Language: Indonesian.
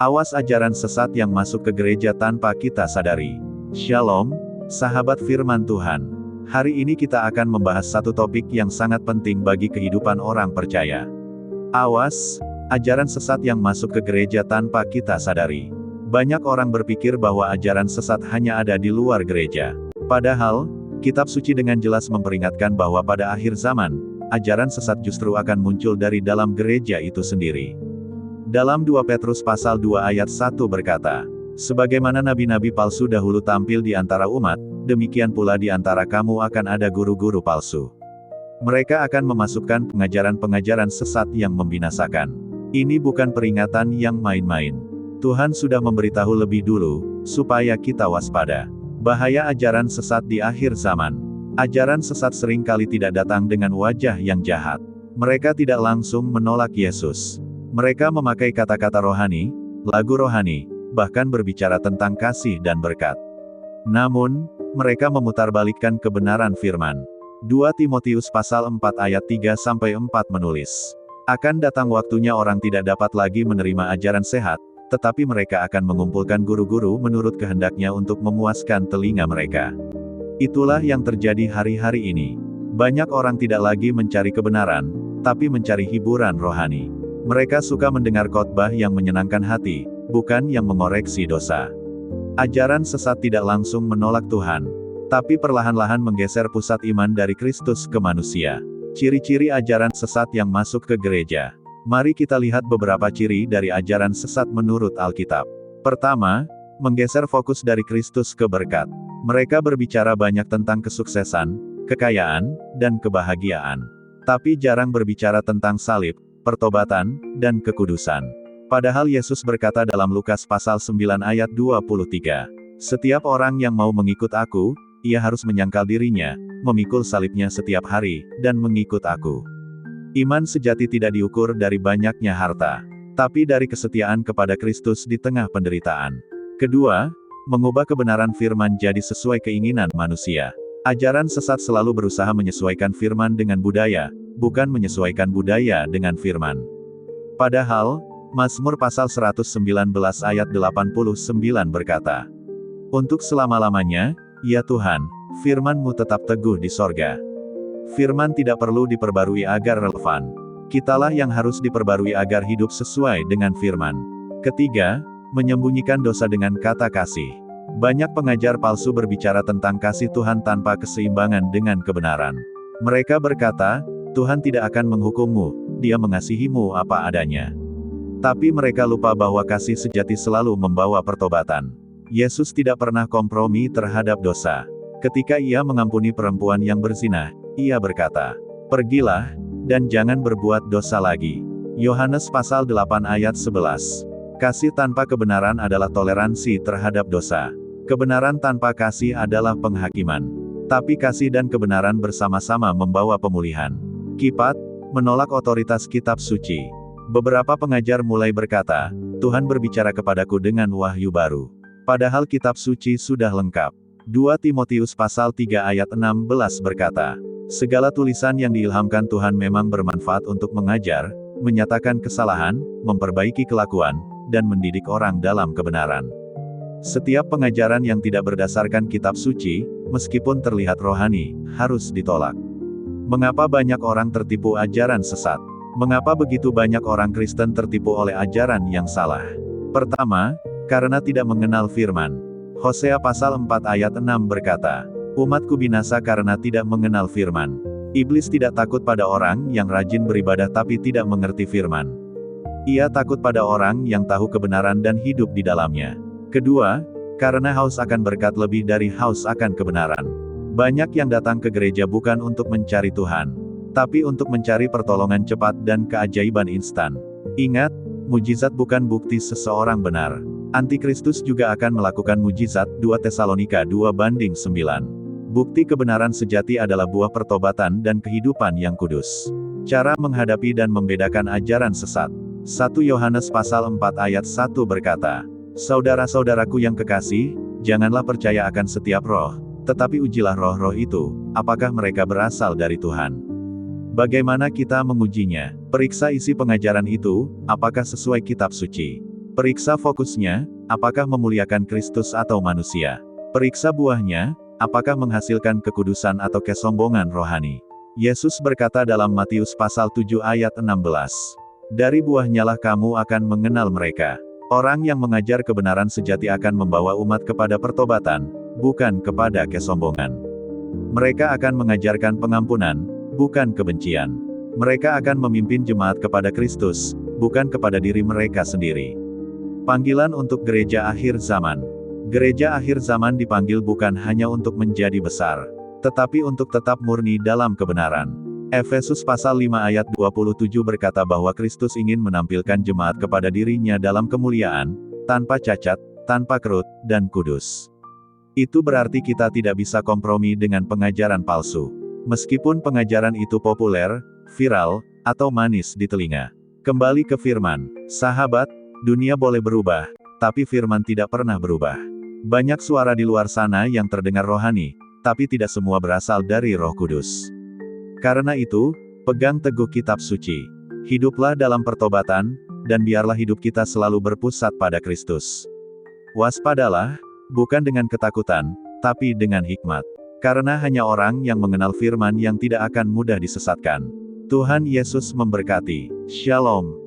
Awas ajaran sesat yang masuk ke gereja tanpa kita sadari. Shalom, sahabat firman Tuhan. Hari ini kita akan membahas satu topik yang sangat penting bagi kehidupan orang percaya. Awas, ajaran sesat yang masuk ke gereja tanpa kita sadari. Banyak orang berpikir bahwa ajaran sesat hanya ada di luar gereja. Padahal, kitab suci dengan jelas memperingatkan bahwa pada akhir zaman, ajaran sesat justru akan muncul dari dalam gereja itu sendiri. Dalam 2 Petrus pasal 2 ayat 1 berkata, "Sebagaimana nabi-nabi palsu dahulu tampil di antara umat, demikian pula di antara kamu akan ada guru-guru palsu. Mereka akan memasukkan pengajaran-pengajaran sesat yang membinasakan." Ini bukan peringatan yang main-main. Tuhan sudah memberitahu lebih dulu, supaya kita waspada. Bahaya ajaran sesat di akhir zaman. Ajaran sesat seringkali tidak datang dengan wajah yang jahat. Mereka tidak langsung menolak Yesus. Mereka memakai kata-kata rohani, lagu rohani, bahkan berbicara tentang kasih dan berkat. Namun, mereka memutarbalikkan kebenaran firman. 2 Timotius pasal 4 ayat 3-4 menulis, "Akan datang waktunya orang tidak dapat lagi menerima ajaran sehat, tetapi mereka akan mengumpulkan guru-guru menurut kehendaknya untuk memuaskan telinga mereka." Itulah yang terjadi hari-hari ini. Banyak orang tidak lagi mencari kebenaran, tapi mencari hiburan rohani. Mereka suka mendengar khotbah yang menyenangkan hati, bukan yang mengoreksi dosa. Ajaran sesat tidak langsung menolak Tuhan, tapi perlahan-lahan menggeser pusat iman dari Kristus ke manusia. Ciri-ciri ajaran sesat yang masuk ke gereja. Mari kita lihat beberapa ciri dari ajaran sesat menurut Alkitab. Pertama, menggeser fokus dari Kristus ke berkat. Mereka berbicara banyak tentang kesuksesan, kekayaan, dan kebahagiaan. Tapi jarang berbicara tentang salib, pertobatan, dan kekudusan. Padahal Yesus berkata dalam Lukas pasal 9 ayat 23, "Setiap orang yang mau mengikut aku, ia harus menyangkal dirinya, memikul salibnya setiap hari, dan mengikut aku." Iman sejati tidak diukur dari banyaknya harta, tapi dari kesetiaan kepada Kristus di tengah penderitaan. Kedua, mengubah kebenaran firman jadi sesuai keinginan manusia. Ajaran sesat selalu berusaha menyesuaikan firman dengan budaya, bukan menyesuaikan budaya dengan firman. Padahal, Mazmur pasal 119 ayat 89 berkata, "Untuk selama-lamanya, ya Tuhan, firman-Mu tetap teguh di sorga." Firman tidak perlu diperbarui agar relevan. Kitalah yang harus diperbarui agar hidup sesuai dengan firman. Ketiga, menyembunyikan dosa dengan kata kasih. Banyak pengajar palsu berbicara tentang kasih Tuhan tanpa keseimbangan dengan kebenaran. Mereka berkata, "Tuhan tidak akan menghukummu, Dia mengasihimu apa adanya." Tapi mereka lupa bahwa kasih sejati selalu membawa pertobatan. Yesus tidak pernah kompromi terhadap dosa. Ketika Ia mengampuni perempuan yang berzina, Ia berkata, "Pergilah, dan jangan berbuat dosa lagi." Yohanes pasal 8 ayat 11. Kasih tanpa kebenaran adalah toleransi terhadap dosa. Kebenaran tanpa kasih adalah penghakiman. Tapi kasih dan kebenaran bersama-sama membawa pemulihan. Kipat, menolak otoritas kitab suci. Beberapa pengajar mulai berkata, "Tuhan berbicara kepadaku dengan wahyu baru." Padahal kitab suci sudah lengkap. 2 Timotius pasal 3 ayat 16 berkata, "Segala tulisan yang diilhamkan Tuhan memang bermanfaat untuk mengajar, menyatakan kesalahan, memperbaiki kelakuan, dan mendidik orang dalam kebenaran." Setiap pengajaran yang tidak berdasarkan kitab suci, meskipun terlihat rohani, harus ditolak. Mengapa banyak orang tertipu ajaran sesat? Mengapa begitu banyak orang Kristen tertipu oleh ajaran yang salah? Pertama, karena tidak mengenal firman. Hosea pasal 4 ayat 6 berkata, "Umatku binasa karena tidak mengenal firman." Iblis tidak takut pada orang yang rajin beribadah tapi tidak mengerti firman. Ia takut pada orang yang tahu kebenaran dan hidup di dalamnya. Kedua, karena haus akan berkat lebih dari haus akan kebenaran. Banyak yang datang ke gereja bukan untuk mencari Tuhan, tapi untuk mencari pertolongan cepat dan keajaiban instan. Ingat, mujizat bukan bukti seseorang benar. Antikristus juga akan melakukan mujizat, 2 Tesalonika 2:9. Bukti kebenaran sejati adalah buah pertobatan dan kehidupan yang kudus. Cara menghadapi dan membedakan ajaran sesat. 1 Yohanes pasal 4 ayat 1 berkata, "Saudara-saudaraku yang kekasih, janganlah percaya akan setiap roh, tetapi ujilah roh-roh itu, apakah mereka berasal dari Tuhan." Bagaimana kita mengujinya? Periksa isi pengajaran itu, apakah sesuai kitab suci. Periksa fokusnya, apakah memuliakan Kristus atau manusia. Periksa buahnya, apakah menghasilkan kekudusan atau kesombongan rohani. Yesus berkata dalam Matius pasal 7 ayat 16. Dari buahnyalah kamu akan mengenal mereka. Orang yang mengajar kebenaran sejati akan membawa umat kepada pertobatan, bukan kepada kesombongan. Mereka akan mengajarkan pengampunan, bukan kebencian. Mereka akan memimpin jemaat kepada Kristus, bukan kepada diri mereka sendiri. Panggilan untuk gereja akhir zaman. Gereja akhir zaman dipanggil bukan hanya untuk menjadi besar, tetapi untuk tetap murni dalam kebenaran. Efesus pasal 5 ayat 27 berkata bahwa Kristus ingin menampilkan jemaat kepada dirinya dalam kemuliaan, tanpa cacat, tanpa kerut, dan kudus. Itu berarti kita tidak bisa kompromi dengan pengajaran palsu. Meskipun pengajaran itu populer, viral, atau manis di telinga. Kembali ke firman, sahabat, dunia boleh berubah, tapi firman tidak pernah berubah. Banyak suara di luar sana yang terdengar rohani, tapi tidak semua berasal dari Roh Kudus. Karena itu, pegang teguh kitab suci. Hiduplah dalam pertobatan, dan biarlah hidup kita selalu berpusat pada Kristus. Waspadalah, bukan dengan ketakutan, tapi dengan hikmat. Karena hanya orang yang mengenal firman yang tidak akan mudah disesatkan. Tuhan Yesus memberkati. Shalom.